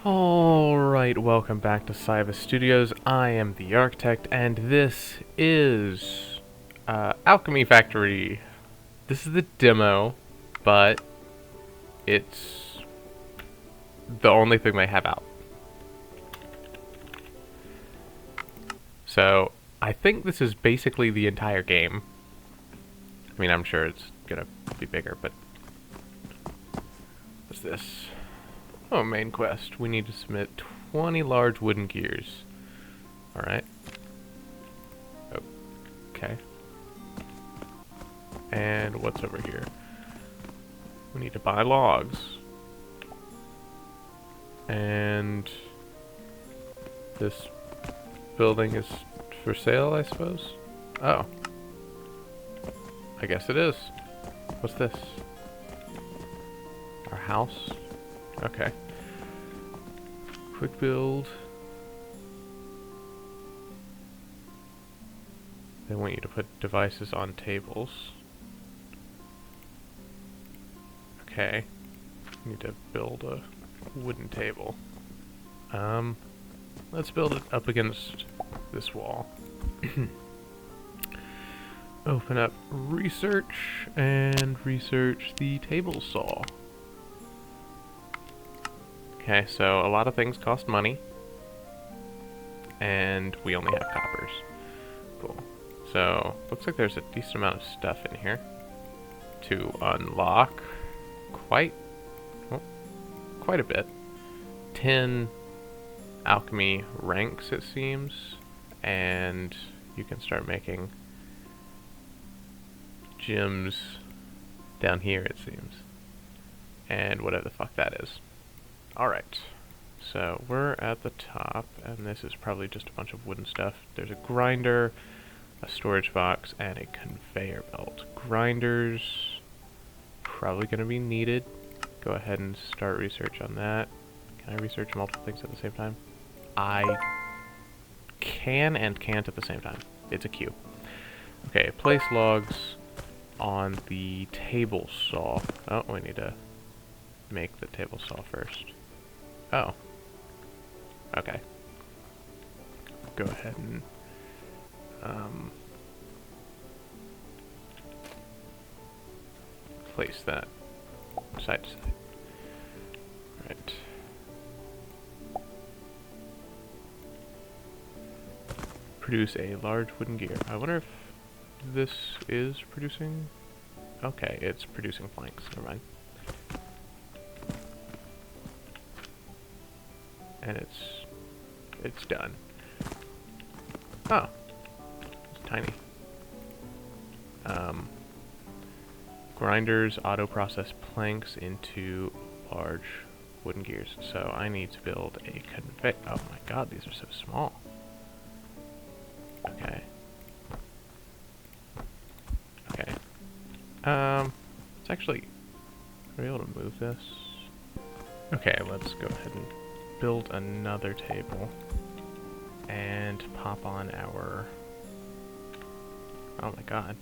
Alright, welcome back to Cyber Studios. I am the Architect, and this is Alchemy Factory. This is the demo, but it's the only thing they have out. So, I think this is basically the entire game. I mean, I'm sure it's gonna be bigger, but what's this? Oh, main quest. We need to submit 20 large wooden gears. Alright. Okay. And what's over here? We need to buy logs. And this building is for sale, I suppose? Oh. I guess it is. What's this? Our house? Okay. Quick build. They want you to put devices on tables. Okay. Need to build a wooden table. Let's build it up against this wall. Open up research and research the table saw. Okay, so a lot of things cost money, and we only have coppers. Cool. So, looks like there's a decent amount of stuff in here to unlock. Quite a bit. 10 alchemy ranks, it seems, and you can start making gems down here, it seems, and whatever the fuck that is. Alright, so we're at the top, and this is probably just a bunch of wooden stuff. There's a grinder, a storage box, and a conveyor belt. Grinders, probably going to be needed. Go ahead and start research on that. Can I research multiple things at the same time? I can and can't at the same time. It's a queue. Okay, place logs on the table saw. Oh, we need to make the table saw first. Oh. Okay. Go ahead and place that side to side. Right. Produce a large wooden gear. I wonder if this is producing. Okay, it's producing planks. Never mind. And it's done. Oh, it's tiny. Grinders auto-process planks into large wooden gears. So I need to build a conveyor. Oh my god, these are so small. Okay. Okay. It's actually. Are we able to move this? Okay, let's go ahead and build another table and pop on our. Oh my god.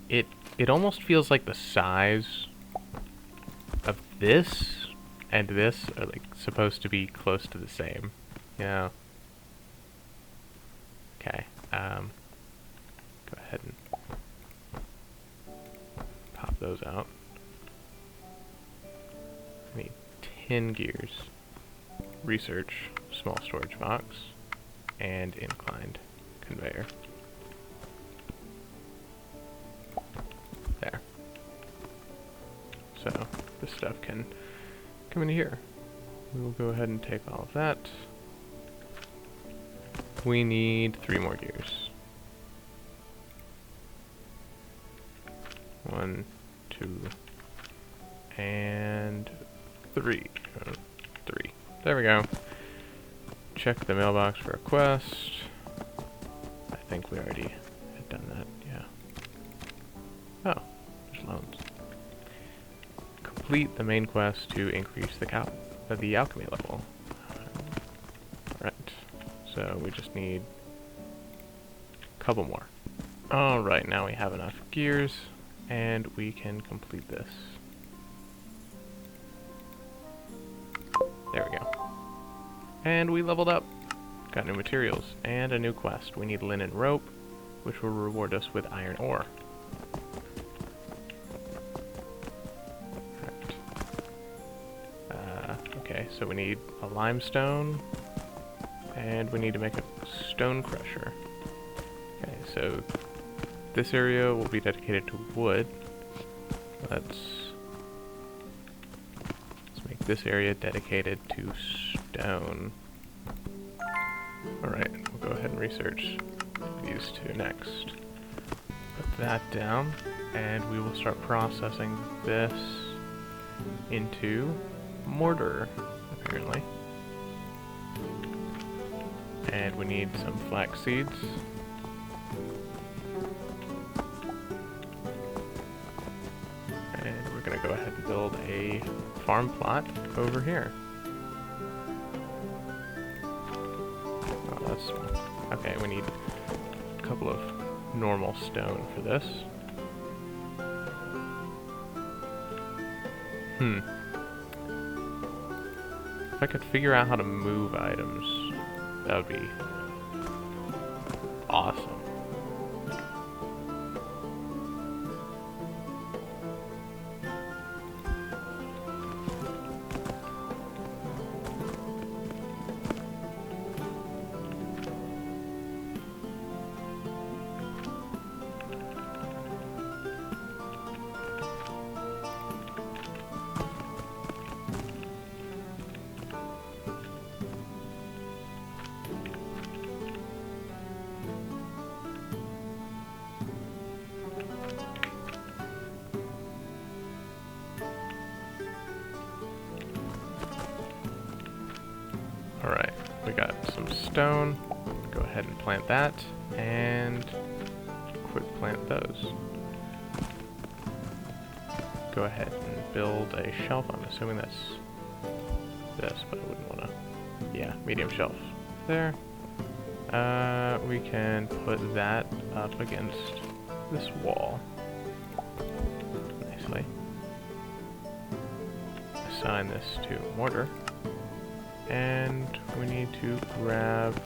It almost feels like the size of this and this are like supposed to be close to the same. You know? Okay. Go ahead and pop those out. I need 10 gears. Research, small storage box, and inclined conveyor. There. So this stuff can come in here. We will go ahead and take all of that. We need 3 more gears. 1, 2, and 3. 3. There we go. Check the mailbox for a quest. I think we already had done that, yeah. Oh, there's loans. Complete the main quest to increase the alchemy level. Alright, so we just need a couple more. Alright, now we have enough gears, and we can complete this. There we go. And we leveled up. Got new materials and a new quest. We need linen rope, which will reward us with iron ore. Okay, so we need a limestone, and we need to make a stone crusher. Okay, so this area will be dedicated to wood. Let's make this area dedicated to stone. Alright, we'll go ahead and research these two next. Put that down, and we will start processing this into mortar, apparently. And we need some flax seeds. And we're going to go ahead and build a farm plot over here. Oh, that's... Okay, we need a couple of normal stone for this. If I could figure out how to move items, that would be awesome. Alright, we got some stone. Go ahead and plant that, and quick plant those. Go ahead and build a shelf. I'm assuming that's this, but I wouldn't want to. Yeah, medium shelf. There. We can put that up against this wall. Nicely. Assign this to mortar. And we need to grab...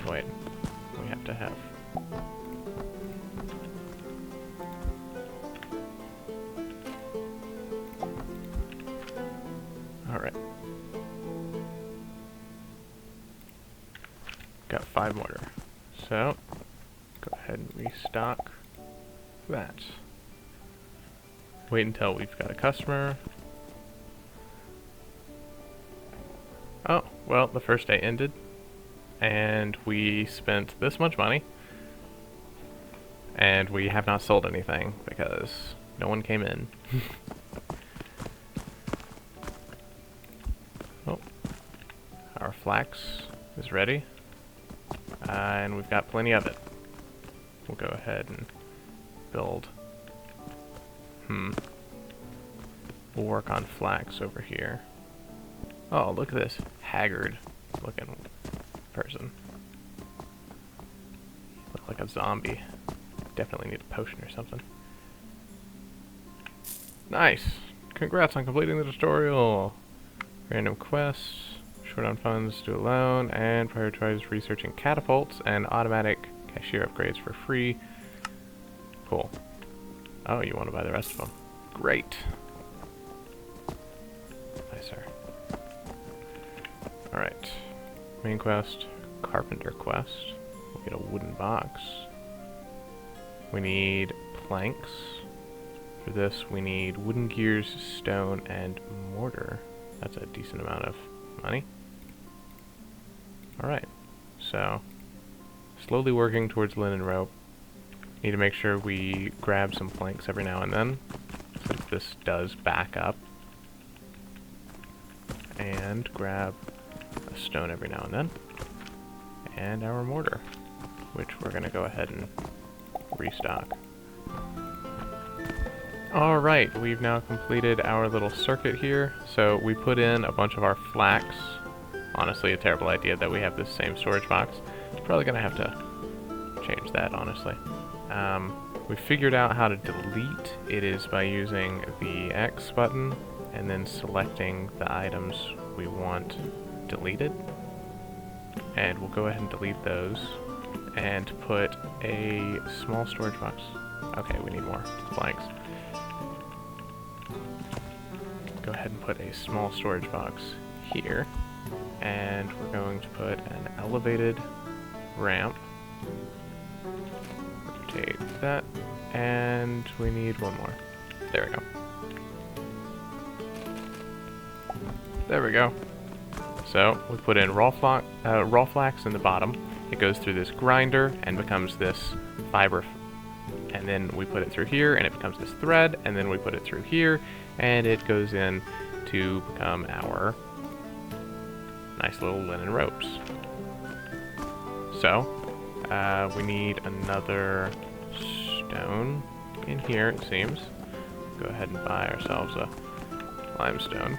Wait, we have to have... Alright. Got 5 mortar. So, go ahead and restock that. Wait until we've got a customer. Oh, well, the first day ended, and we spent this much money, and we have not sold anything because no one came in. Oh, our flax is ready, and we've got plenty of it. We'll go ahead and build. We'll work on flax over here. Oh, look at this haggard looking person. Look like a zombie. Definitely need a potion or something. Nice! Congrats on completing the tutorial! Random quests, short on funds, do alone, and prioritize researching catapults and automatic cashier upgrades for free. Cool. Oh, you want to buy the rest of them. Great! Nicer. Alright, main quest, carpenter quest. We'll get a wooden box. We need planks. For this we need wooden gears, stone, and mortar. That's a decent amount of money. Alright, so slowly working towards linen rope. Need to make sure we grab some planks every now and then, since this does back up. And grab a stone every now and then, and our mortar, which we're going to go ahead and restock. Alright, we've now completed our little circuit here. So we put in a bunch of our flax. Honestly, a terrible idea that we have this same storage box. Probably going to have to change that, honestly. We figured out how to delete. It is by using the X button and then selecting the items we want deleted. And we'll go ahead and delete those and put a small storage box. Okay, we need more blanks. Go ahead and put a small storage box here, and we're going to put an elevated ramp. Rotate that, and we need one more. There we go. There we go. So we put in raw flax in the bottom. It goes through this grinder and becomes this fiber, and then we put it through here and it becomes this thread, and then we put it through here and it goes in to become our nice little linen ropes. So we need another stone in here, it seems. Go ahead and buy ourselves a limestone.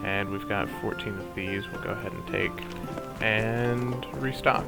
And we've got 14 of these. We'll go ahead and take and restock.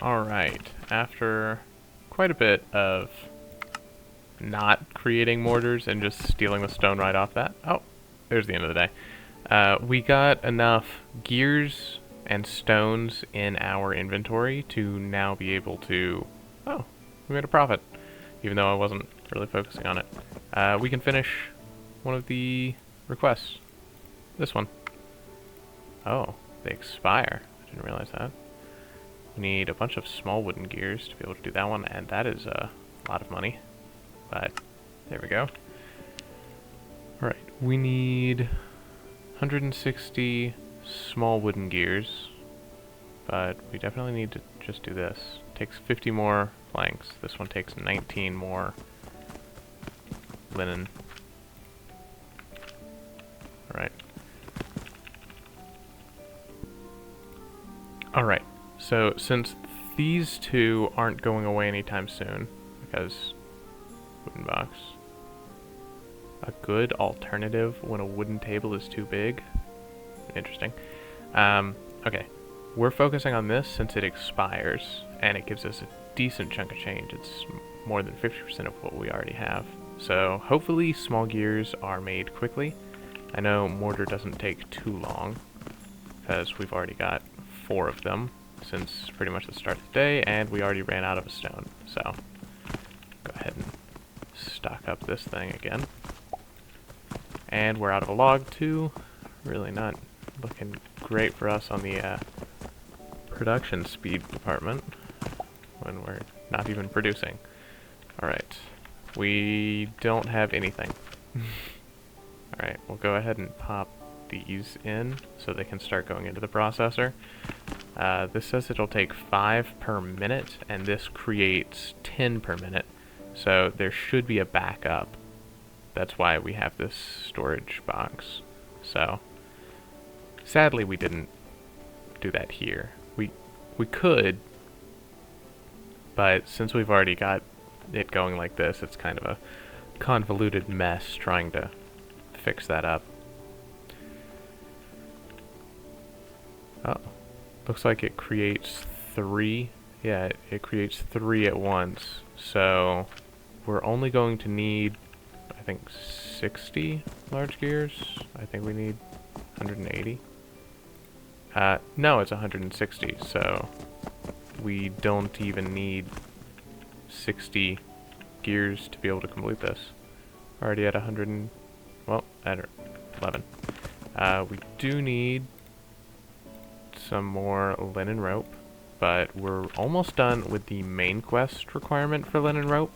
Alright, after quite a bit of not creating mortars and just stealing the stone right off that. Oh, there's the end of the day. We got enough gears and stones in our inventory to now be able to... Oh, we made a profit, even though I wasn't really focusing on it. We can finish one of the requests. This one. Oh, they expire. I didn't realize that. We need a bunch of small wooden gears to be able to do that one, and that is a lot of money. But there we go. Alright, we need 160 small wooden gears, but we definitely need to just do this. It takes 50 more planks. This one takes 19 more linen. Alright. Alright, so since these two aren't going away anytime soon, because wooden box, a good alternative when a wooden table is too big. Interesting. Okay, we're focusing on this since it expires, and it gives us a decent chunk of change. It's more than 50% of what we already have. So hopefully small gears are made quickly. I know mortar doesn't take too long, because we've already got 4 of them since pretty much the start of the day, and we already ran out of a stone. So go ahead and stock up this thing again. And we're out of a log too. Really not looking great for us on the production speed department when we're not even producing. Alright, we don't have anything. Alright, we'll go ahead and pop these in so they can start going into the processor. This says it'll take 5 per minute, and this creates 10 per minute. So there should be a backup. That's why we have this storage box. So sadly we didn't do that here. We could, but since we've already got it going like this, it's kind of a convoluted mess trying to fix that up. Oh, looks like it creates 3. Yeah, it creates 3 at once. So we're only going to need, I think, 60 large gears. I think we need 180. No, it's 160, so we don't even need 60 gears to be able to complete this. Already at 100 and, well, at 11. We do need some more linen rope, but we're almost done with the main quest requirement for linen rope.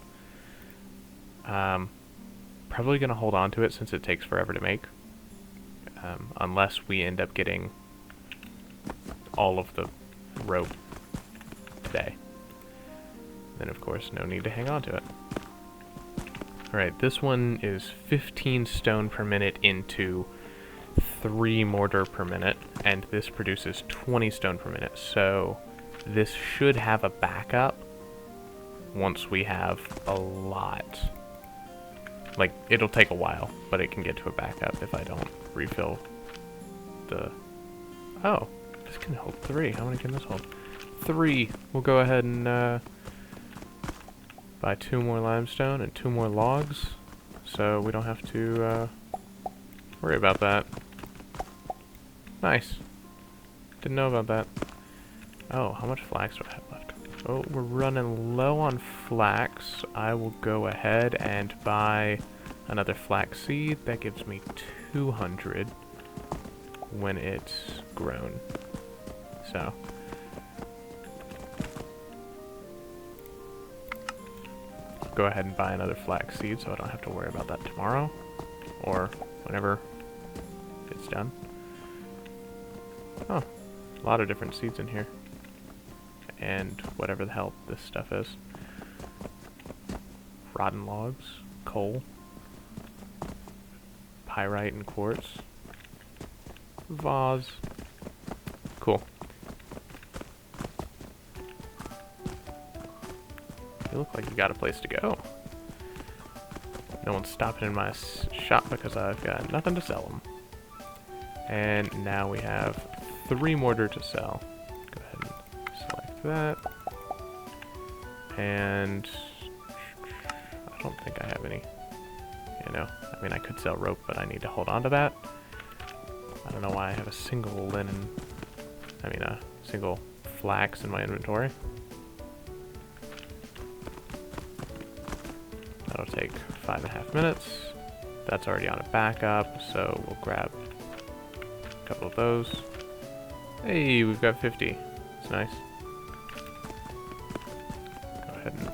Probably going to hold on to it since it takes forever to make, unless we end up getting all of the rope today. Then of course no need to hang on to it. Alright, this one is 15 stone per minute into 3 mortar per minute, and this produces 20 stone per minute, so this should have a backup once we have a lot. Like, it'll take a while, but it can get to a backup if I don't refill the... Oh, this can hold 3. How many can this hold? 3. We'll go ahead and buy 2 more limestone and 2 more logs, so we don't have to worry about that. Nice. Didn't know about that. Oh, how much flax do I have left? Oh, we're running low on flax. I will go ahead and buy another flax seed. That gives me 200 when it's grown. So go ahead and buy another flax seed so I don't have to worry about that tomorrow or whenever it's done. Oh, a lot of different seeds in here. And whatever the hell this stuff is. Rotten logs, coal, pyrite and quartz, vase. Cool. You look like you got a place to go. No one's stopping in my shop because I've got nothing to sell them. And now we have 3 mortar to sell. Go ahead and select that. And I don't think I have any, you know, I mean I could sell rope, but I need to hold on to that. I don't know why I have a single a single flax in my inventory. That'll take 5.5 minutes. That's already on a backup, so we'll grab a couple of those. Hey, we've got 50. That's nice. Go ahead and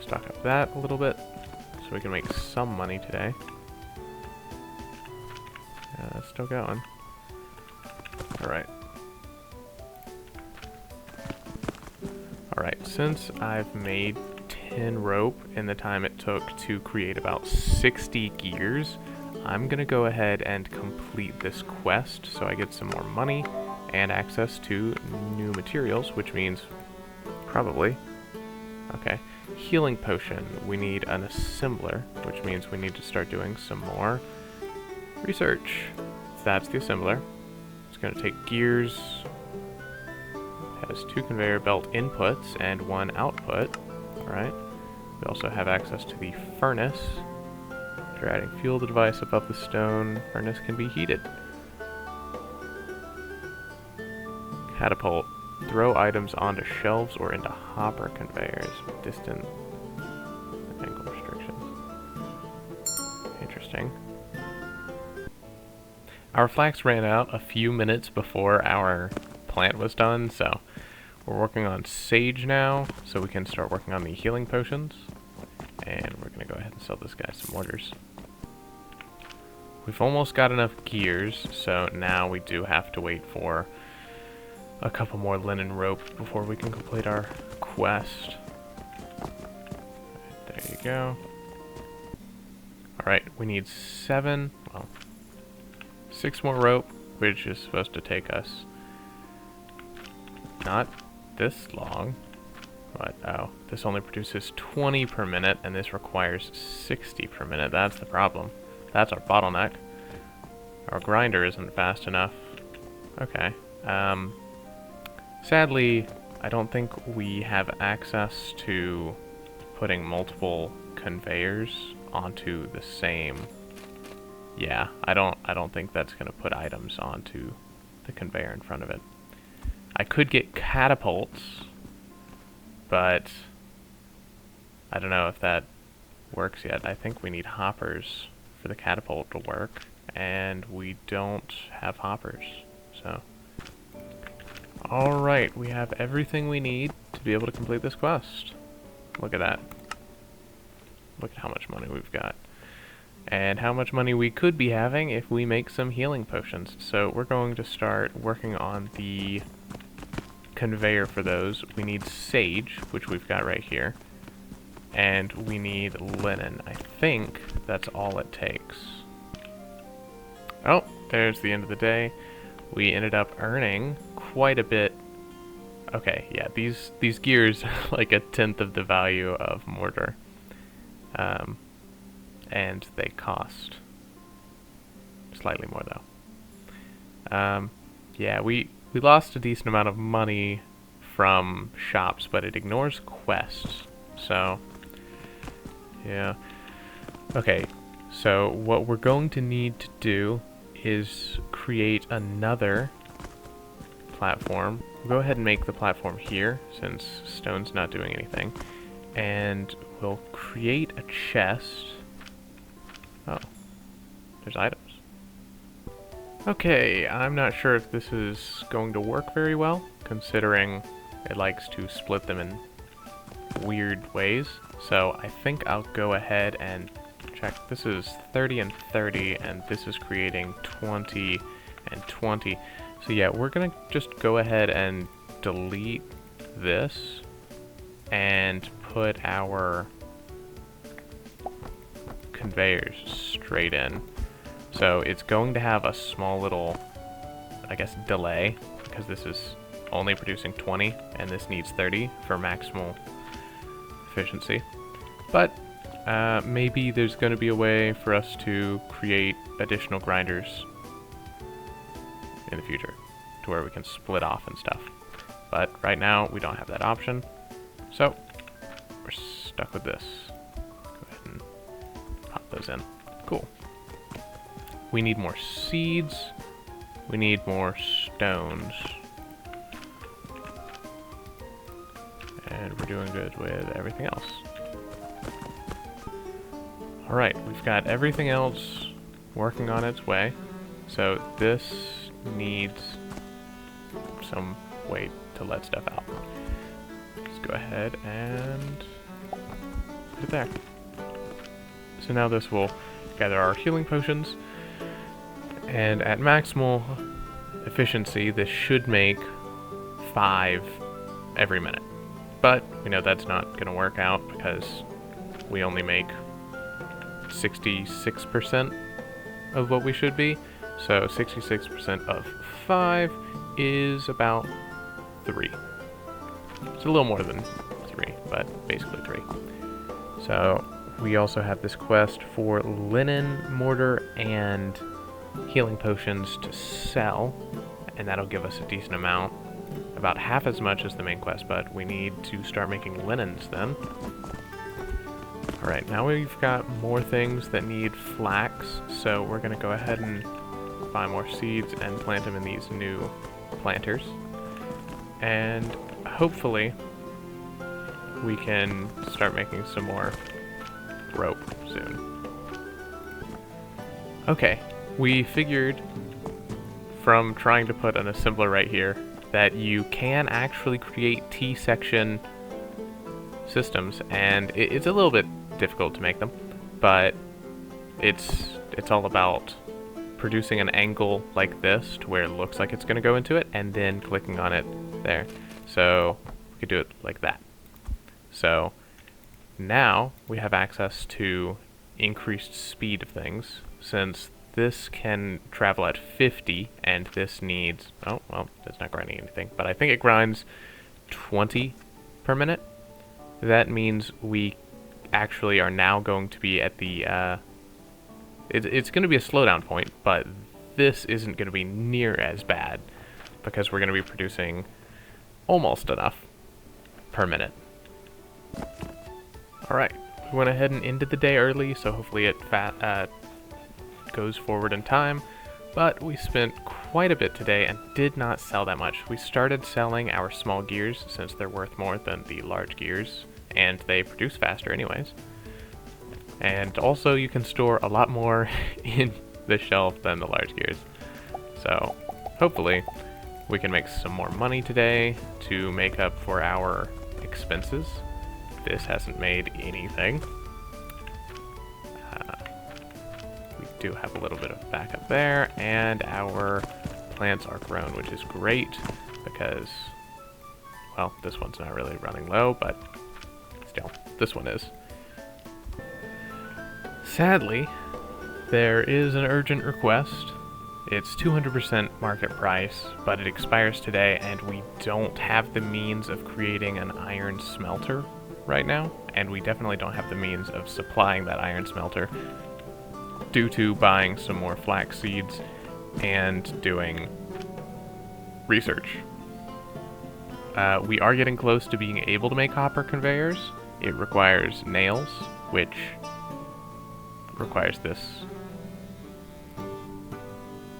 stock up that a little bit so we can make some money today. Yeah, that's still going. Alright. Alright, since I've made 10 rope in the time it took to create about 60 gears, I'm gonna go ahead and complete this quest so I get some more money and access to new materials, which means probably, okay, healing potion. We need an assembler, which means we need to start doing some more research. That's the assembler. It's gonna take gears, has 2 conveyor belt inputs and 1 output. Alright. We also have access to the furnace. After adding fuel to the device above the stone, furnace can be heated. Catapult. Throw items onto shelves or into hopper conveyors with distant angle restrictions. Interesting. Our flax ran out a few minutes before our plant was done, so we're working on sage now, so we can start working on the healing potions. And we're going to go ahead and sell this guy some orders. We've almost got enough gears, so now we do have to wait for a couple more linen rope before we can complete our quest. There you go. Alright, we need 6 more rope, which is supposed to take us not this long, but oh, this only produces 20 per minute, and this requires 60 per minute. That's the problem. That's our bottleneck. Our grinder isn't fast enough. Okay. Sadly, I don't think we have access to putting multiple conveyors onto the same. Yeah, I don't think that's gonna put items onto the conveyor in front of it. I could get catapults, but I don't know if that works yet. I think we need hoppers for the catapult to work, and we don't have hoppers, so. Alright, we have everything we need to be able to complete this quest. Look at that. Look at how much money we've got. And how much money we could be having if we make some healing potions. So we're going to start working on the conveyor for those. We need sage, which we've got right here. And we need linen. I think that's all it takes. Oh, there's the end of the day. We ended up earning quite a bit. Okay, yeah, these gears are like 1/10 of the value of mortar. And they cost slightly more though. Yeah, we lost a decent amount of money from shops, but it ignores quests. So, yeah. Okay, so what we're going to need to do is create another platform. We'll go ahead and make the platform here, since stone's not doing anything. And we'll create a chest. Oh, there's items. Okay, I'm not sure if this is going to work very well, considering it likes to split them in weird ways. So I think I'll go ahead and check. This is 30 and 30, and this is creating 20 and 20. So yeah, we're gonna just go ahead and delete this and put our conveyors straight in. So it's going to have a small little, I guess, delay, because this is only producing 20 and this needs 30 for maximal efficiency. But maybe there's going to be a way for us to create additional grinders in the future to where we can split off and stuff. But right now we don't have that option. So we're stuck with this. Go ahead and pop those in. Cool. We need more seeds. We need more stones. And we're doing good with everything else. Alright, we've got everything else working on its way. So this needs some way to let stuff out. Let's go ahead and put it there. So now this will gather our healing potions, and at maximal efficiency this should make 5 every minute. But we know that's not going to work out because we only make 66% of what we should be. So 66% of 5 is about 3. It's a little more than 3, but basically 3. So we also have this quest for linen, mortar, and healing potions to sell, and that'll give us a decent amount. About half as much as the main quest, but we need to start making linens then. Alright, now we've got more things that need flax, so we're going to go ahead and buy more seeds and plant them in these new planters. And hopefully we can start making some more rope soon. Okay, we figured from trying to put an assembler right here that you can actually create T-section systems, and it's a little bit difficult to make them, but it's all about producing an angle like this to where it looks like it's going to go into it, and then clicking on it there. So we could do it like that. So now we have access to increased speed of things, since this can travel at 50, and this needs, oh, well, that's not grinding anything, but I think it grinds 20 per minute. That means we actually are now going to be at the, it's going to be a slowdown point, but this isn't going to be near as bad, because we're going to be producing almost enough per minute. Alright, we went ahead and ended the day early, so hopefully it goes forward in time, but we spent quite a bit today and did not sell that much. We started selling our small gears since they're worth more than the large gears, and they produce faster anyways. And also you can store a lot more in the shelf than the large gears. So hopefully we can make some more money today to make up for our expenses. This hasn't made anything. We do have a little bit of backup there, and our plants are grown, which is great because, well, this one's not really running low, but still, this one is. Sadly, there is an urgent request. It's 200% market price, but it expires today, and we don't have the means of creating an iron smelter right now, and we definitely don't have the means of supplying that iron smelter due to buying some more flax seeds and doing research. We are getting close to being able to make copper conveyors. It requires nails, which requires this,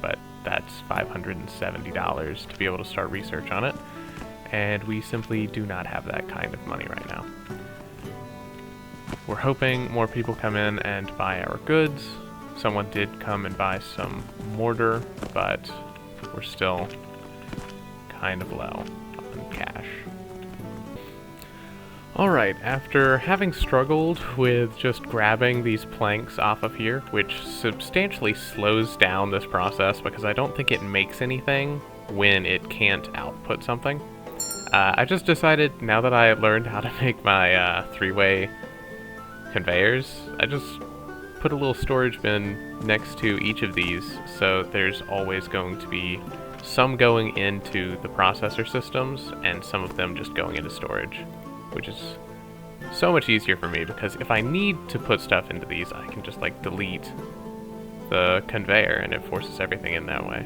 but that's $570 to be able to start research on it, and we simply do not have that kind of money right now. We're hoping more people come in and buy our goods. Someone did come and buy some mortar, but we're still kind of low on cash. Alright, after having struggled with just grabbing these planks off of here, which substantially slows down this process because I don't think it makes anything when it can't output something, I just decided, now that I learned how to make my three-way conveyors, I just put a little storage bin next to each of these, so there's always going to be some going into the processor systems and some of them just going into storage, which is so much easier for me because if I need to put stuff into these, I can just like delete the conveyor and it forces everything in that way.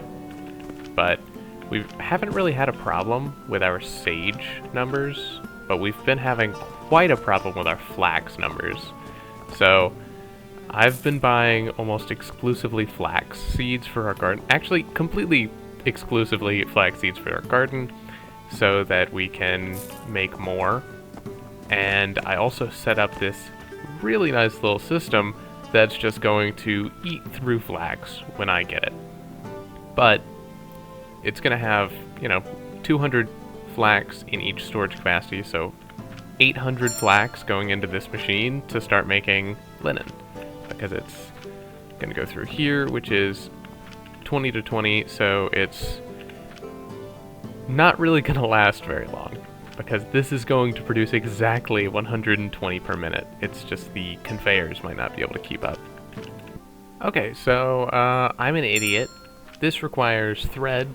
But we haven't really had a problem with our sage numbers but we've been having quite a problem with our flax numbers. So I've been buying almost exclusively flax seeds for our garden. Actually, completely exclusively flax seeds for our garden so that we can make more. And I also set up this really nice little system that's just going to eat through flax when I get it. But it's going to have, 200 flax in each storage capacity, so 800 flax going into this machine to start making linen, because it's going to go through here, which is 20 to 20, so it's not really going to last very long, because this is going to produce exactly 120 per minute. It's just the conveyors might not be able to keep up. Okay, so I'm an idiot. This requires thread,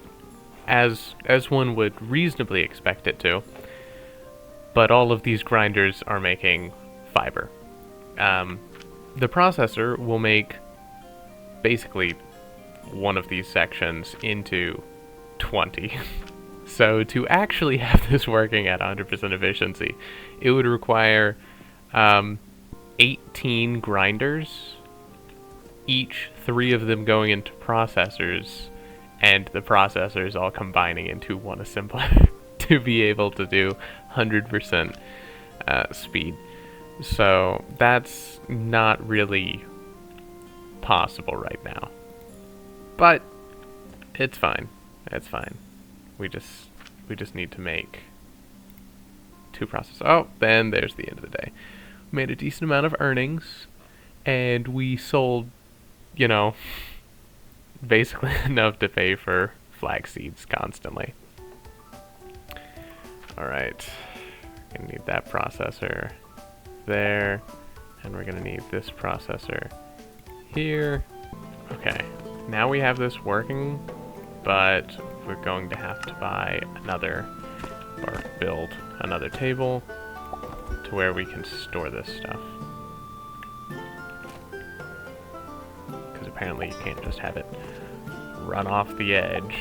as one would reasonably expect it to, but all of these grinders are making fiber. The processor will make basically one of these sections into 20. So to actually have this working at 100% efficiency, it would require 18 grinders, each 3 of them going into processors, and the processors all combining into one assembler to be able to do 100% speed. So that's not really possible right now. But it's fine. It's fine. We just need to make 2 processors. Oh, then there's the end of the day. We made a decent amount of earnings, and we sold, basically enough to pay for flax seeds constantly. Alright, gonna need that processor there, and we're gonna need this processor here. Okay, now we have this working, but we're going to have to buy another, or build another table to where we can store this stuff. Because apparently you can't just have it run off the edge.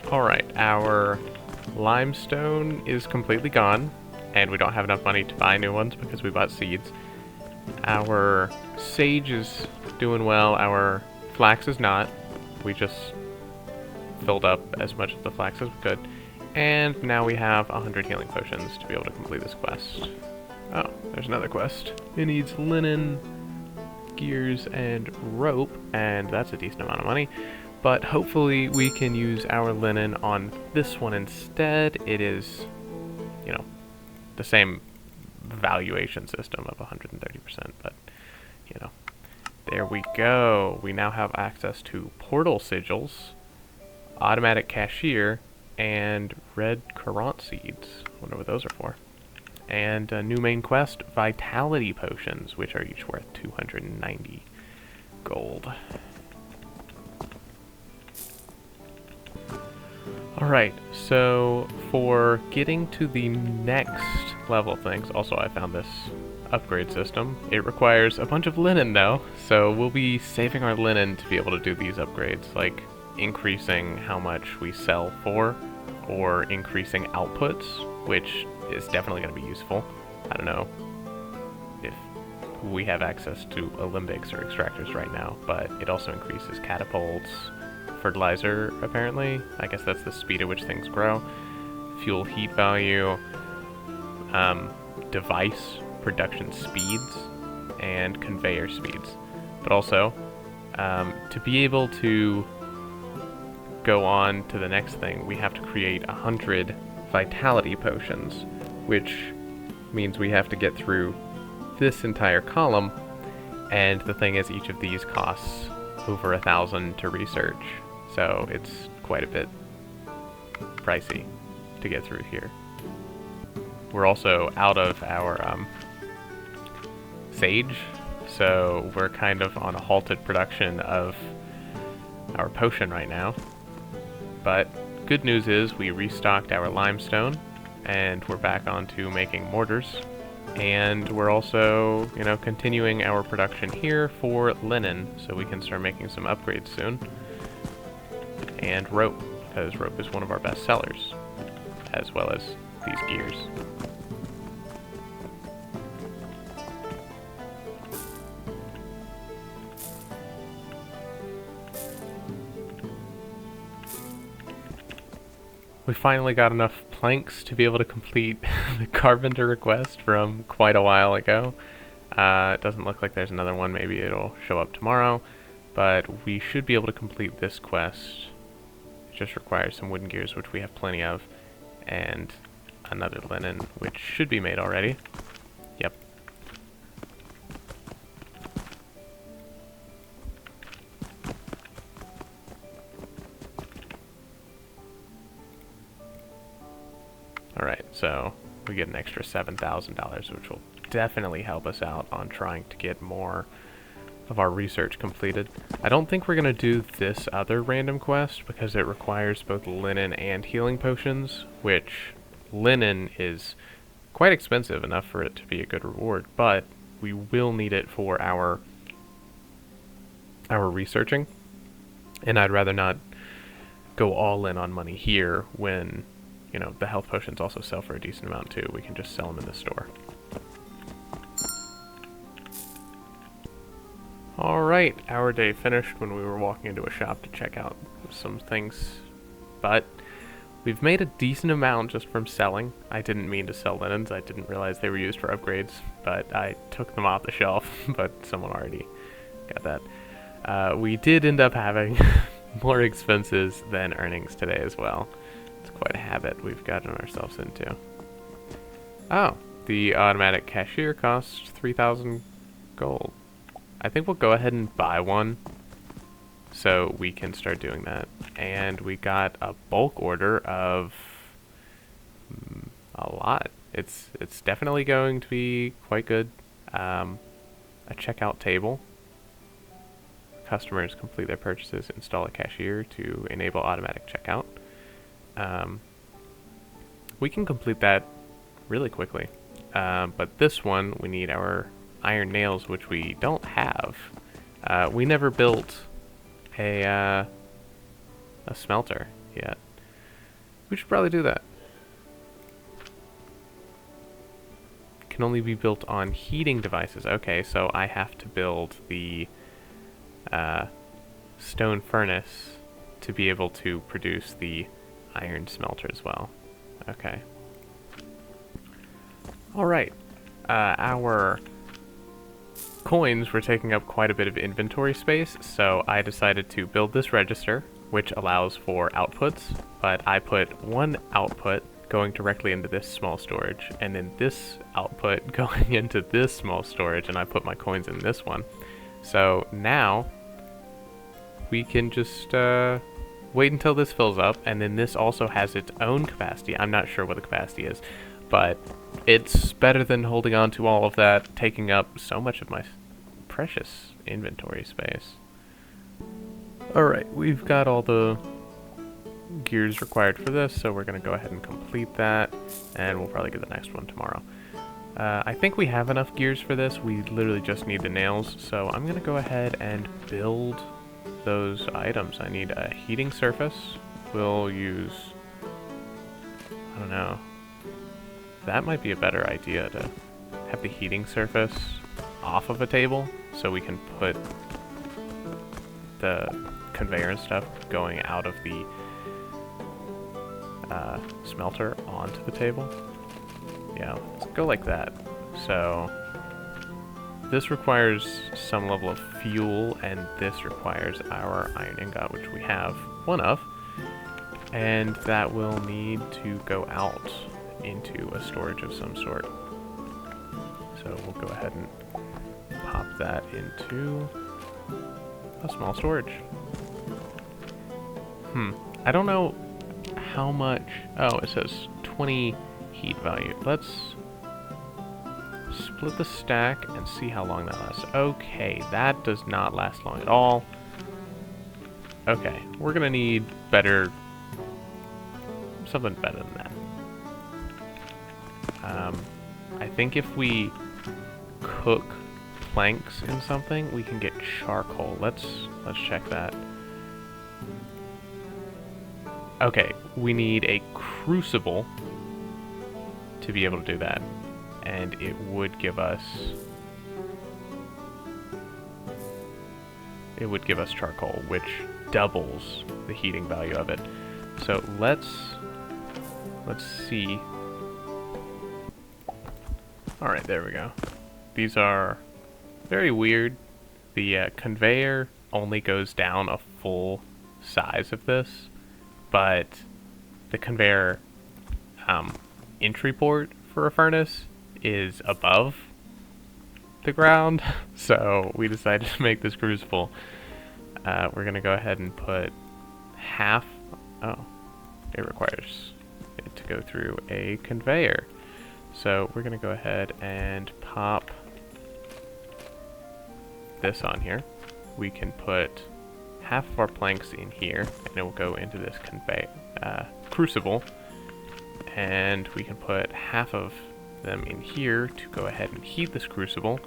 Alright, our limestone is completely gone, and we don't have enough money to buy new ones because we bought seeds. Our sage is doing well, our flax is not. We just filled up as much of the flax as we could. And now we have 100 healing potions to be able to complete this quest. Oh, there's another quest. It needs linen, gears, and rope, and that's a decent amount of money. But hopefully we can use our linen on this one instead. It is, the same valuation system of 130%, but, there we go. We now have access to portal sigils, automatic cashier, and red currant seeds. Wonder what those are for. And a new main quest, vitality potions, which are each worth 290 gold. Alright, so for getting to the next level things, also I found this upgrade system. It requires a bunch of linen though, so we'll be saving our linen to be able to do these upgrades, like increasing how much we sell for, or increasing outputs, which is definitely going to be useful. I don't know if we have access to alembics or extractors right now, but it also increases catapults, fertilizer apparently. I guess that's the speed at which things grow. Fuel heat value, device production speeds, and conveyor speeds. But also, to be able to go on to the next thing, we have to create 100 vitality potions, which means we have to get through this entire column, and the thing is, each of these costs over 1,000 to research, so it's quite a bit pricey to get through here. We're also out of our sage, so we're kind of on a halted production of our potion right now. But good news is we restocked our limestone, and we're back onto making mortars. And we're also, continuing our production here for linen, so we can start making some upgrades soon. And rope, because rope is one of our best sellers, as well as these gears. We finally got enough planks to be able to complete the carpenter request from quite a while ago. It doesn't look like there's another one. Maybe it'll show up tomorrow. But we should be able to complete this quest. It just requires some wooden gears, which we have plenty of, and another linen, which should be made already. Yep. Alright, so we get an extra $7,000, which will definitely help us out on trying to get more of our research completed. I don't think we're going to do this other random quest because it requires both linen and healing potions, which linen is quite expensive enough for it to be a good reward, but we will need it for our researching, and I'd rather not go all in on money here when, you know, the health potions also sell for a decent amount too. We can just sell them in the store. Alright, our day finished when we were walking into a shop to check out some things, but we've made a decent amount just from selling. I didn't mean to sell linens, I didn't realize they were used for upgrades, but I took them off the shelf, but someone already got that. We did end up having more expenses than earnings today as well. It's quite a habit we've gotten ourselves into. Oh, the automatic cashier costs 3,000 gold. I think we'll go ahead and buy one so we can start doing that. And we got a bulk order of a lot. It's definitely going to be quite good. A checkout table. Customers complete their purchases, install a cashier to enable automatic checkout. We can complete that really quickly. But this one, we need our iron nails, which we don't have. We never built a smelter yet. We should probably do that. Can only be built on heating devices. Okay, so I have to build the stone furnace to be able to produce the iron smelter as well. Okay. Alright. Our coins were taking up quite a bit of inventory space, so I decided to build this register, which allows for outputs, but I put one output going directly into this small storage, and then this output going into this small storage, and I put my coins in this one. So now we can just wait until this fills up, and then this also has its own capacity. I'm not sure what the capacity is, but it's better than holding on to all of that, taking up so much of my precious inventory space. Alright, we've got all the gears required for this, so we're going to go ahead and complete that, and we'll probably get the next one tomorrow. I think we have enough gears for this. We literally just need the nails, so I'm going to go ahead and build those items. I need a heating surface. We'll use, I don't know, that might be a better idea, to have the heating surface off of a table so we can put the conveyor and stuff going out of the smelter onto the table. Yeah, let's go like that. So this requires some level of fuel, and this requires our iron ingot, which we have one of, and that will need to go out into a storage of some sort. So we'll go ahead and pop that into a small storage. I don't know how much. Oh, it says 20 heat value. Let's split the stack and see how long that lasts. Okay, that does not last long at all. Okay, we're gonna need something better than that. I think if we cook planks in something, we can get charcoal. Let's check that. Okay, we need a crucible to be able to do that. And it would give us charcoal, which doubles the heating value of it. So let's see. Alright, there we go. These are very weird. The conveyor only goes down a full size of this, but the conveyor entry port for a furnace is above the ground, so we decided to make this crucible. We're going to go ahead and put half... Oh, it requires it to go through a conveyor. So we're going to go ahead and pop this on here. We can put half of our planks in here, and it will go into this crucible. And we can put half of them in here to go ahead and heat this crucible.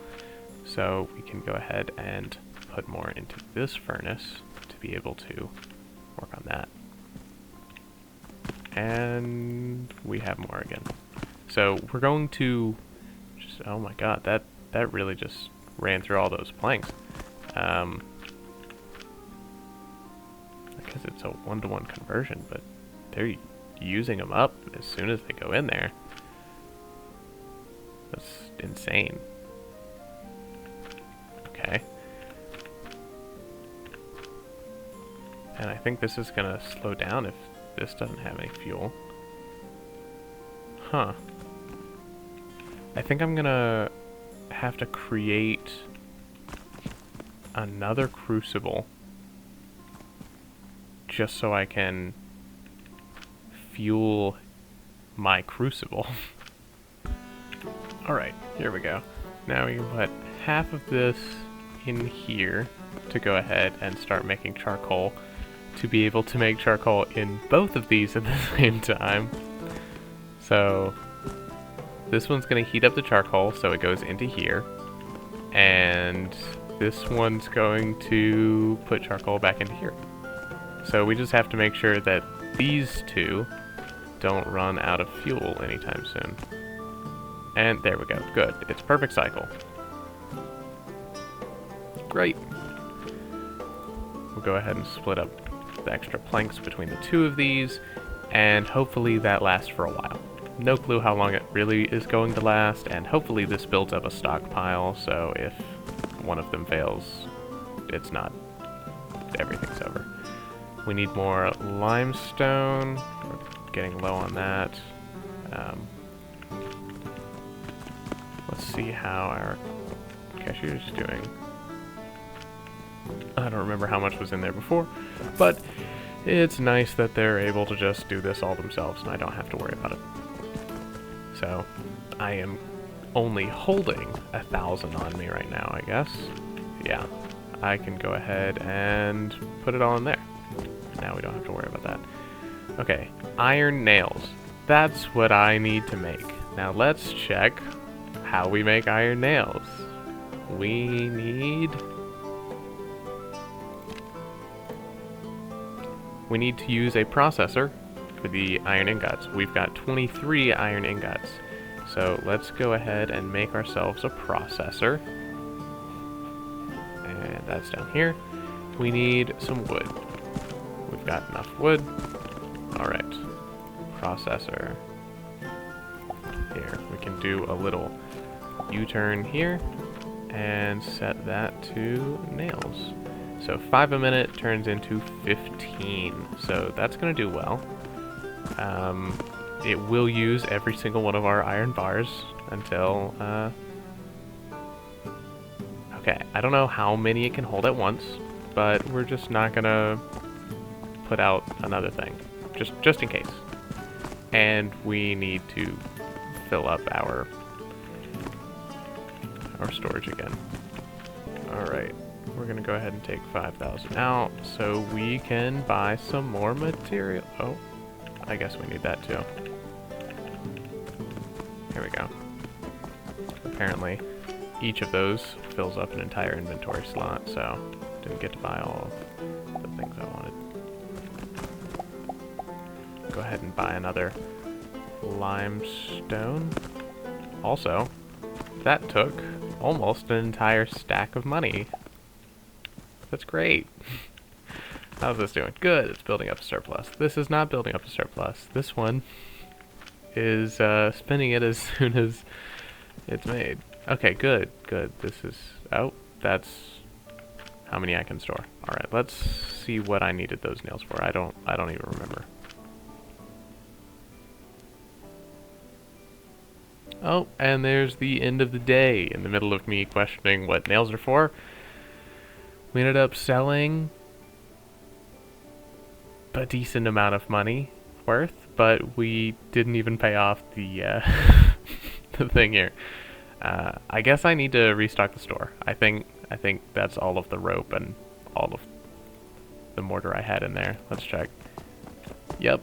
So we can go ahead and put more into this furnace to be able to work on that. And we have more again. So we're going to just, oh my god, that really just ran through all those planks. Because it's a 1-to-1 conversion, but they're using them up as soon as they go in there. That's insane. Okay. And I think this is gonna slow down if this doesn't have any fuel. Huh. I think I'm gonna have to create another crucible just so I can fuel my crucible. Alright, here we go. Now we can put half of this in here to go ahead and start making charcoal, to be able to make charcoal in both of these at the same time. So this one's going to heat up the charcoal so it goes into here, and this one's going to put charcoal back into here. So we just have to make sure that these two don't run out of fuel anytime soon. And there we go. Good. It's a perfect cycle. Great. We'll go ahead and split up the extra planks between the two of these, and hopefully that lasts for a while. No clue how long it really is going to last, and hopefully this builds up a stockpile, so if one of them fails, it's not... everything's over. We need more limestone. We're getting low on that. Let's see how our cashier's doing. I don't remember how much was in there before, but it's nice that they're able to just do this all themselves and I don't have to worry about it. So I am only holding 1,000 on me right now, I guess. Yeah, I can go ahead and put it all in there. Now we don't have to worry about that. Okay, iron nails. That's what I need to make. Now let's check how we make iron nails. We need to use a processor for the iron ingots. We've got 23 iron ingots. So let's go ahead and make ourselves a processor. And that's down here. We need some wood. We've got enough wood. Alright. Processor. Here. We can do a little U-turn here and set that to nails. So 5 a minute turns into 15. So that's going to do well. It will use every single one of our iron bars until... Okay, I don't know how many it can hold at once, but we're just not going to put out another thing. Just in case. And we need to fill up our storage again. Alright, we're going to go ahead and take 5,000 out so we can buy some more material. Oh, I guess we need that too. Here we go. Apparently, each of those fills up an entire inventory slot, so didn't get to buy all of the things I wanted. Go ahead and buy another limestone. Also, that took almost an entire stack of money. That's great. How's this doing? Good, it's building up a surplus. This is not building up a surplus. This one is spending it as soon as it's made. Okay, good, good. This is... oh, that's how many I can store. Alright, let's see what I needed those nails for. I don't even remember. Oh, and there's the end of the day. In the middle of me questioning what nails are for, we ended up selling a decent amount of money worth, but we didn't even pay off the the thing here. I guess I need to restock the store. I think that's all of the rope and all of the mortar I had in there. Let's check. Yep.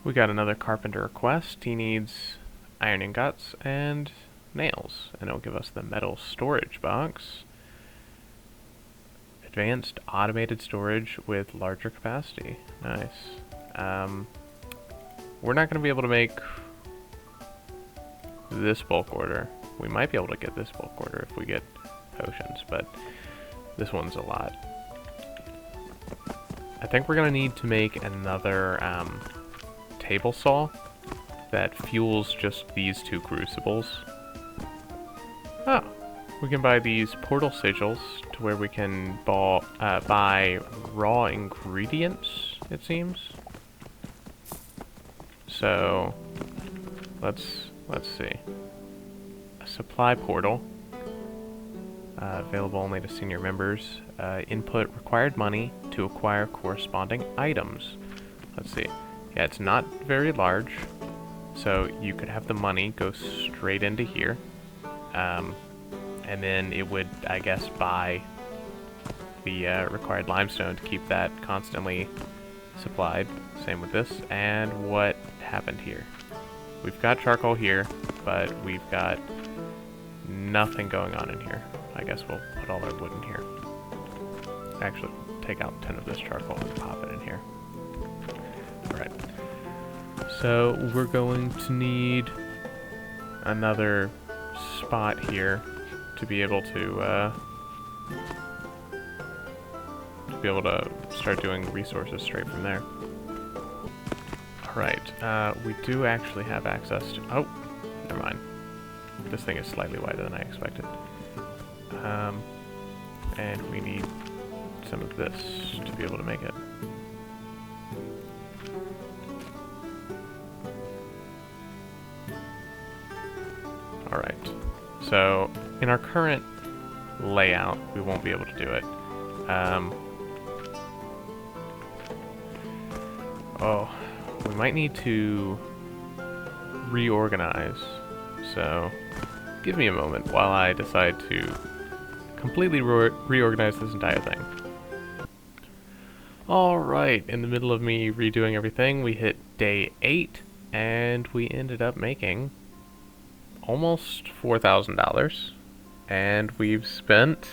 We got another carpenter request. He needs iron ingots and nails, and it'll give us the metal storage box. Advanced automated storage with larger capacity. Nice. We're not going to be able to make this bulk order. We might be able to get this bulk order if we get potions, but this one's a lot. I think we're going to need to make another table saw that fuels just these two crucibles. Oh, we can buy these portal sigils to where we can buy raw ingredients, it seems. So, let's see. A supply portal, available only to senior members. Input required money to acquire corresponding items. Let's see. Yeah, it's not very large, so you could have the money go straight into here. And then it would, I guess, buy the required limestone to keep that constantly supplied. Same with this. And what happened here? We've got charcoal here, but we've got nothing going on in here. I guess we'll put all our wood in here. Actually, take out 10 of this charcoal and pop it in here. Alright. So, we're going to need another spot here to be able to start doing resources straight from there. Alright, we do actually have access to... oh, never mind. This thing is slightly wider than I expected. And we need some of this to be able to make it. Alright, so in our current layout, we won't be able to do it. Oh, we might need to reorganize, so give me a moment while I decide to completely reorganize this entire thing. Alright, in the middle of me redoing everything, we hit day 8, and we ended up making almost $4,000, and we've spent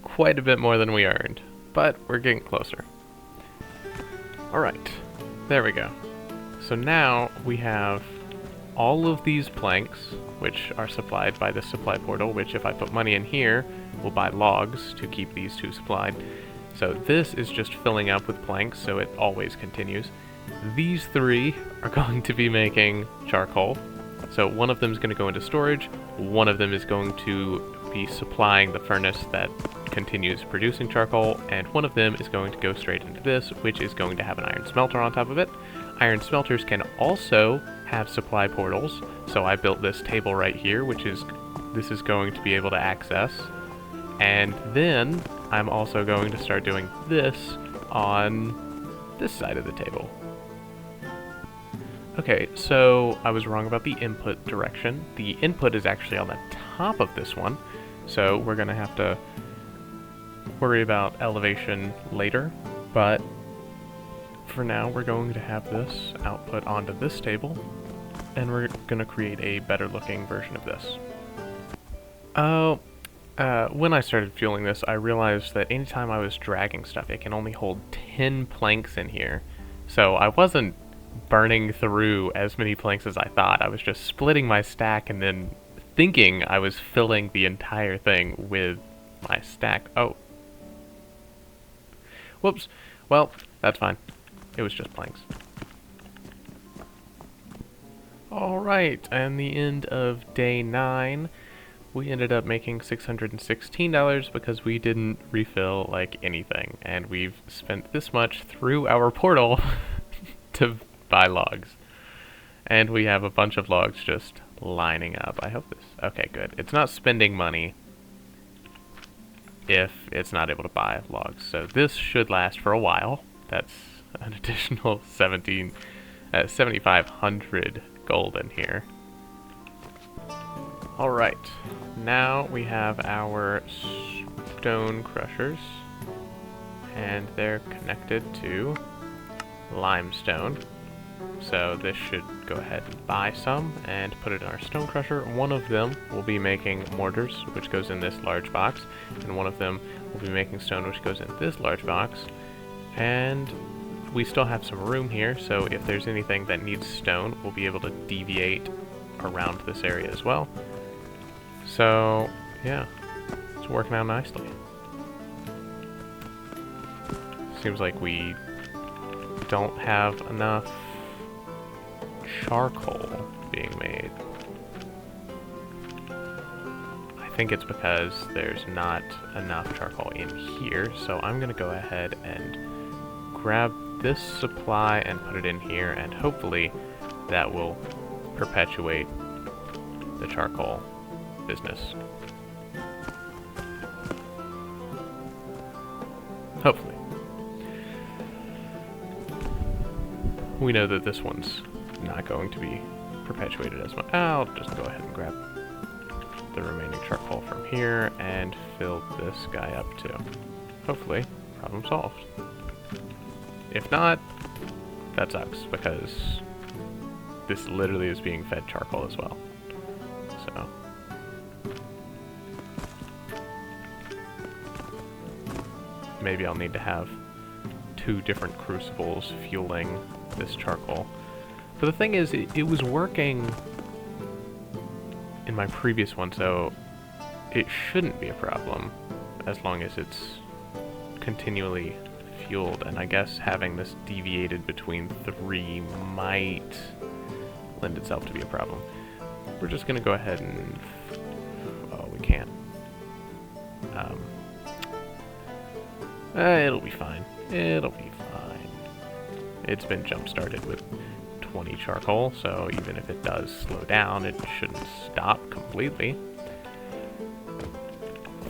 quite a bit more than we earned, but we're getting closer. Alright, there we go. So now we have all of these planks, which are supplied by the supply portal, which if I put money in here, will buy logs to keep these two supplied. So this is just filling up with planks, so it always continues. These three are going to be making charcoal. So one of them is going to go into storage, one of them is going to be supplying the furnace that continues producing charcoal, and one of them is going to go straight into this, which is going to have an iron smelter on top of it. Iron smelters can also have supply portals, so I built this table right here, this is going to be able to access. And then I'm also going to start doing this on this side of the table. Okay, so I was wrong about the input direction. The input is actually on the top of this one, so we're going to have to worry about elevation later, but for now we're going to have this output onto this table, and we're going to create a better looking version of this. Oh, When I started fueling this, I realized that anytime I was dragging stuff, it can only hold 10 planks in here. So I wasn't burning through as many planks as I thought. I was just splitting my stack and then thinking I was filling the entire thing with my stack. Oh. Whoops. Well, that's fine. It was just planks. Alright, and the end of day 9. We ended up making $616 because we didn't refill like anything, and we've spent this much through our portal to buy logs. And we have a bunch of logs just lining up. I hope this... Okay, good. It's not spending money if it's not able to buy logs. So this should last for a while. That's an additional 7,500 gold in here. Alright, now we have our stone crushers, and they're connected to limestone. So this should go ahead and buy some and put it in our stone crusher. One of them will be making mortars, which goes in this large box, and one of them will be making stone, which goes in this large box. And we still have some room here, so if there's anything that needs stone, we'll be able to deviate around this area as well. So, yeah, it's working out nicely. Seems like we don't have enough charcoal being made. I think it's because there's not enough charcoal in here, so I'm gonna go ahead and grab this supply and put it in here, and hopefully that will perpetuate the charcoal business. Hopefully. We know that this one's not going to be perpetuated as much. I'll just go ahead and grab the remaining charcoal from here and fill this guy up too. Hopefully, problem solved. If not, that sucks, because this literally is being fed charcoal as well. So maybe I'll need to have 2 different crucibles fueling this charcoal. But the thing is, it was working in my previous one, so it shouldn't be a problem as long as it's continually fueled. And I guess having this deviated between 3 might lend itself to be a problem. We're just gonna go ahead and... Oh, we can't. It'll be fine. It'll be fine. It's been jump-started with 20 charcoal, so even if it does slow down, it shouldn't stop completely.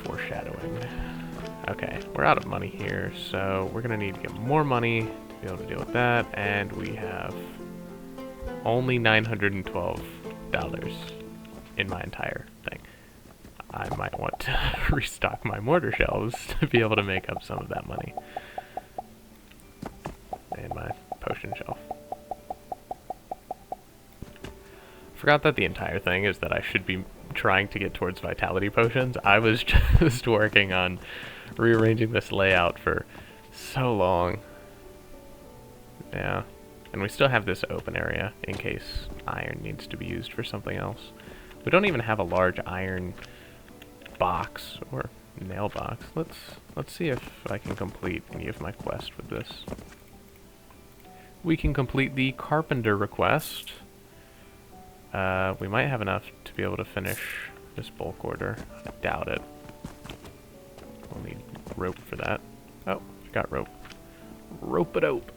Foreshadowing. Okay, we're out of money here, so we're gonna need to get more money to be able to deal with that, and we have only $912 in my entire thing. I might want to restock my mortar shelves to be able to make up some of that money. And my potion shelf. Forgot that the entire thing is that I should be trying to get towards vitality potions. I was just working on rearranging this layout for so long. Yeah. And we still have this open area in case iron needs to be used for something else. We don't even have a large iron box or nail box. Let's see if I can complete any of my quests with this. We can complete the carpenter request. We might have enough to be able to finish this bulk order. I doubt it. We'll need rope for that. Oh, we got rope. Rope-a-dope.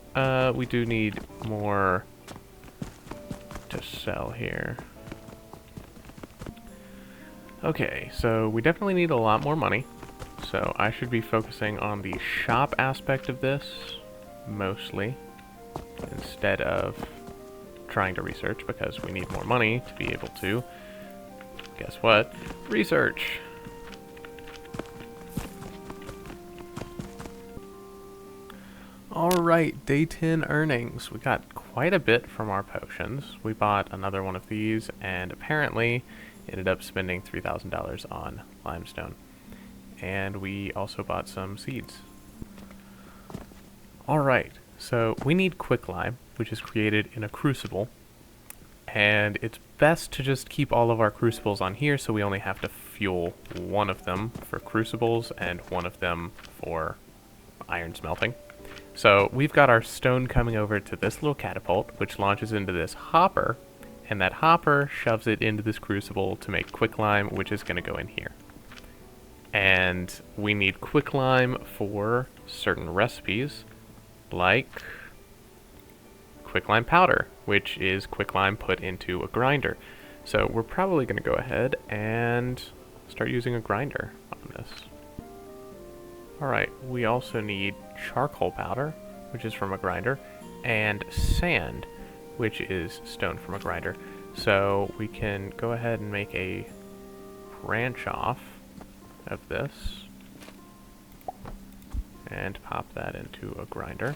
We do need more to sell here. Okay, so we definitely need a lot more money. So I should be focusing on the shop aspect of this, mostly, instead of trying to research, because we need more money to be able to, guess what, research. Alright, day 10 earnings. We got quite a bit from our potions. We bought another one of these, and apparently ended up spending $3,000 on limestone. and we also bought some seeds. Alright, so we need quicklime, which is created in a crucible, and it's best to just keep all of our crucibles on here so we only have to fuel one of them for crucibles and one of them for iron smelting. So we've got our stone coming over to this little catapult, which launches into this hopper, and that hopper shoves it into this crucible to make quicklime, which is going to go in here. And we need quicklime for certain recipes, like quicklime powder, which is quicklime put into a grinder. So we're probably going to go ahead and start using a grinder on this. Alright, we also need charcoal powder, which is from a grinder, and sand, which is stone from a grinder. So we can go ahead and make a branch off of this and pop that into a grinder.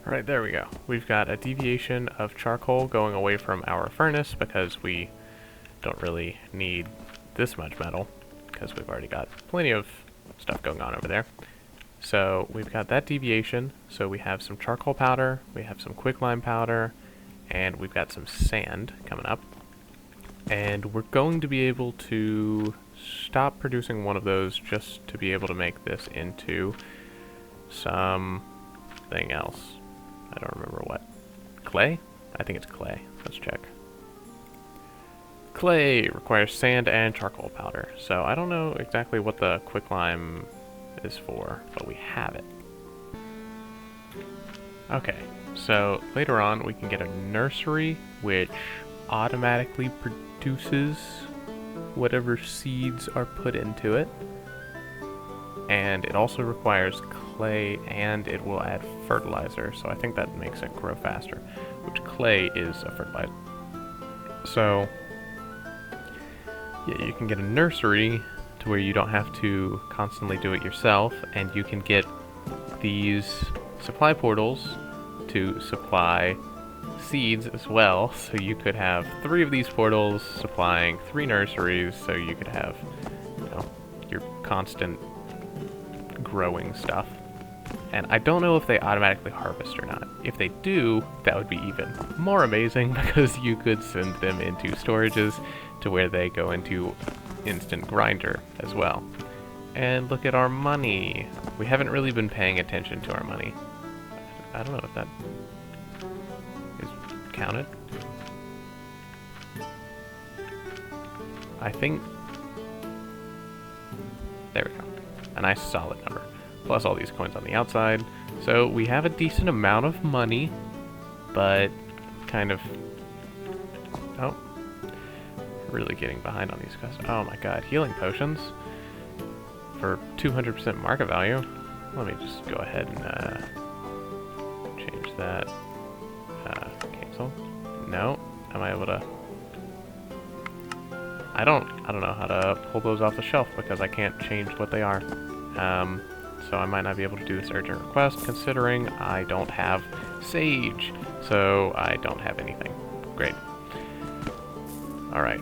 Alright, there we go. We've got a deviation of charcoal going away from our furnace because we don't really need this much metal because we've already got plenty of stuff going on over there. So we've got that deviation, so we have some charcoal powder, we have some quicklime powder, and we've got some sand coming up. And we're going to be able to stop producing one of those just to be able to make this into something else. I don't remember what. Clay? I think it's clay. Let's check. Clay requires sand and charcoal powder. So I don't know exactly what the quicklime is for, but we have it. Okay, so later on we can get a nursery which automatically produces whatever seeds are put into it. And it also requires clay, and it will add fertilizer, so I think that makes it grow faster, which clay is a fertilizer. So, yeah, you can get a nursery to where you don't have to constantly do it yourself, and you can get these supply portals to supply seeds as well, so you could have 3 of these portals supplying 3 nurseries, so you could have, you know, your constant growing stuff. And I don't know if they automatically harvest or not. If they do, that would be even more amazing because you could send them into storages to where they go into instant grinder as well. And look at our money. We haven't really been paying attention to our money. I don't know if that is counted. I think... There we go. A nice solid number. Plus all these coins on the outside. So we have a decent amount of money, but kind of... Oh. Really getting behind on these guys. Oh my god, healing potions for 200% market value. Let me just go ahead and change that. Cancel. No. Am I able to... I don't know how to pull those off the shelf because I can't change what they are. So I might not be able to do this urgent request considering I don't have Sage. So I don't have anything. Great. Alright.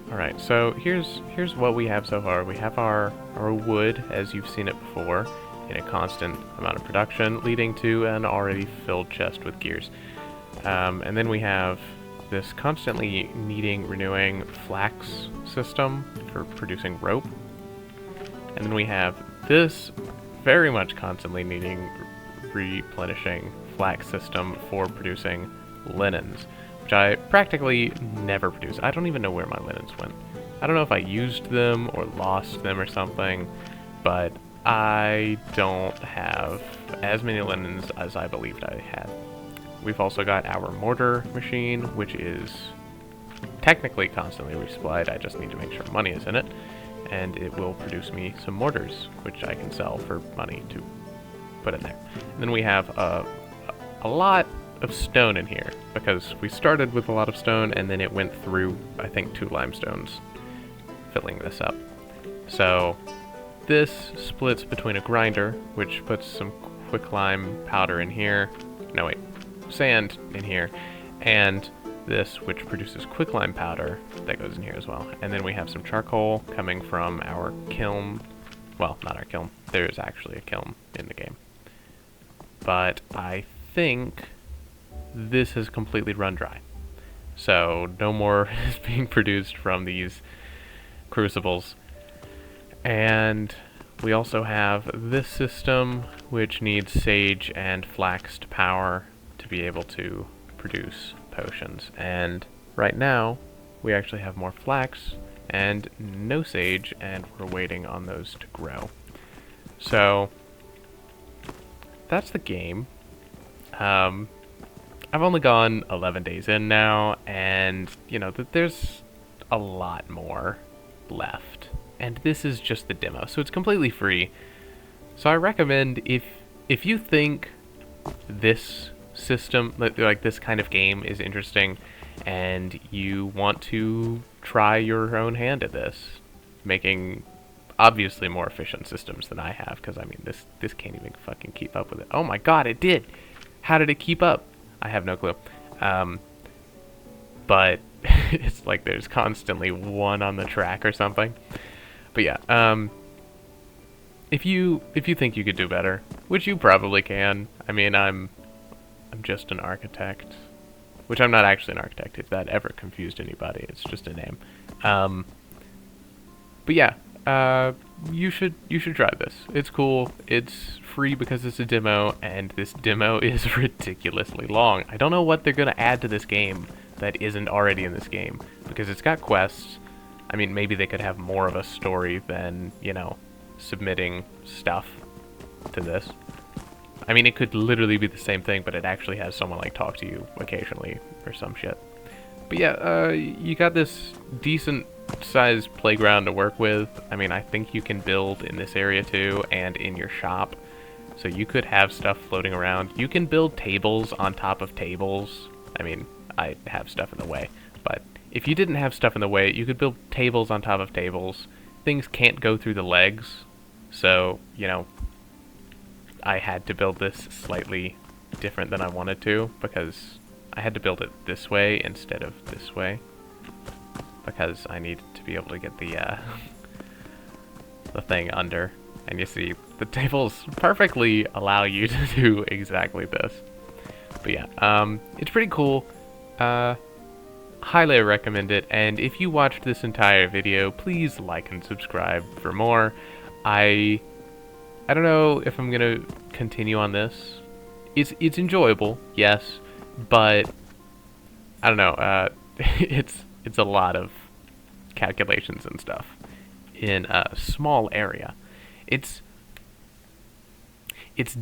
Alright, so here's what we have so far. We have our wood, as you've seen it before, in a constant amount of production, leading to an already filled chest with gears. And then we have this constantly needing renewing flax system for producing rope. And then we have this very much constantly needing replenishing flax system for producing linens, which I practically never produce. I don't even know where my linens went. I don't know if I used them or lost them or something, but I don't have as many linens as I believed I had. We've also got our mortar machine, which is technically constantly resupplied. I just need to make sure money is in it, and it will produce me some mortars, which I can sell for money to put in there. And then we have a lot of stone in here, because we started with a lot of stone, and then it went through, I think, 2 limestones, filling this up. So this splits between a grinder, which puts some quicklime powder in here. No, wait. Sand in here, and this, which produces quicklime powder, that goes in here as well. And then we have some charcoal coming from our kiln. Well, not our kiln. There's actually a kiln in the game. But I think this has completely run dry. So no more is being produced from these crucibles. And we also have this system, which needs sage and flax to power to be able to produce potions. And right now, we actually have more flax and no sage, and we're waiting on those to grow. So that's the game. I've only gone 11 days in now, and you know that there's a lot more left. And this is just the demo, so it's completely free. So I recommend, if you think this system, like this kind of game, is interesting, and you want to try your own hand at this, making obviously more efficient systems than I have, because I mean this can't even fucking keep up with it. Oh my god, it did! How did it keep up? I have no clue. But it's like there's constantly one on the track or something. But yeah, if you think you could do better, which you probably can. I mean, I'm just an architect, which I'm not actually an architect, if that ever confused anybody. It's just a name. But yeah, you should try this. It's cool. It's free because it's a demo, and this demo is ridiculously long. I don't know what they're gonna add to this game that isn't already in this game, because it's got quests. I mean, maybe they could have more of a story than, you know, submitting stuff to this. I mean, it could literally be the same thing, but it actually has someone, like, talk to you occasionally or some shit. But yeah, you got this decent-sized playground to work with. I mean, I think you can build in this area, too, and in your shop. So you could have stuff floating around. You can build tables on top of tables. I mean, I have stuff in the way, but if you didn't have stuff in the way, you could build tables on top of tables. Things can't go through the legs, so, you know, I had to build this slightly different than I wanted to, because I had to build it this way instead of this way, because I needed to be able to get the thing under. And you see, the tables perfectly allow you to do exactly this. But yeah, it's pretty cool. Highly recommend it, and if you watched this entire video, please like and subscribe for more. I don't know if I'm gonna continue on this. It's enjoyable, yes, but I don't know. It's a lot of calculations and stuff in a small area. It's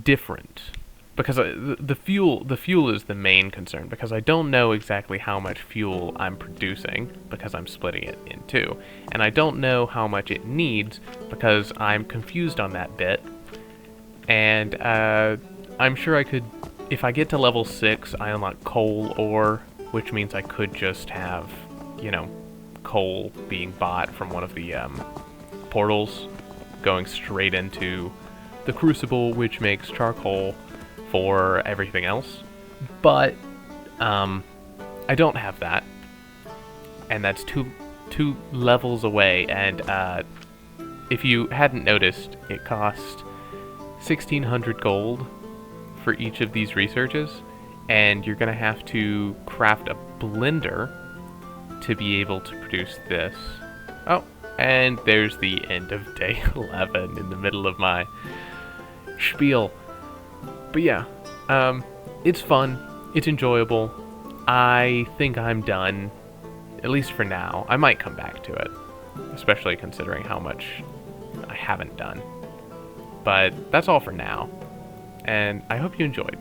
different. Because the fuel is the main concern, because I don't know exactly how much fuel I'm producing, because I'm splitting it in two. And I don't know how much it needs, because I'm confused on that bit. And I'm sure I could, if I get to level 6, I unlock coal ore, which means I could just have, you know, coal being bought from one of the portals, going straight into the crucible, which makes charcoal for everything else. But I don't have that, and that's two levels away. And if you hadn't noticed, it cost 1,600 gold for each of these researches, and you're gonna have to craft a blender to be able to produce this. Oh, and there's the end of day 11 in the middle of my spiel. But yeah, it's fun. It's enjoyable. I think I'm done, at least for now. I might come back to it, especially considering how much I haven't done. But that's all for now, and I hope you enjoyed.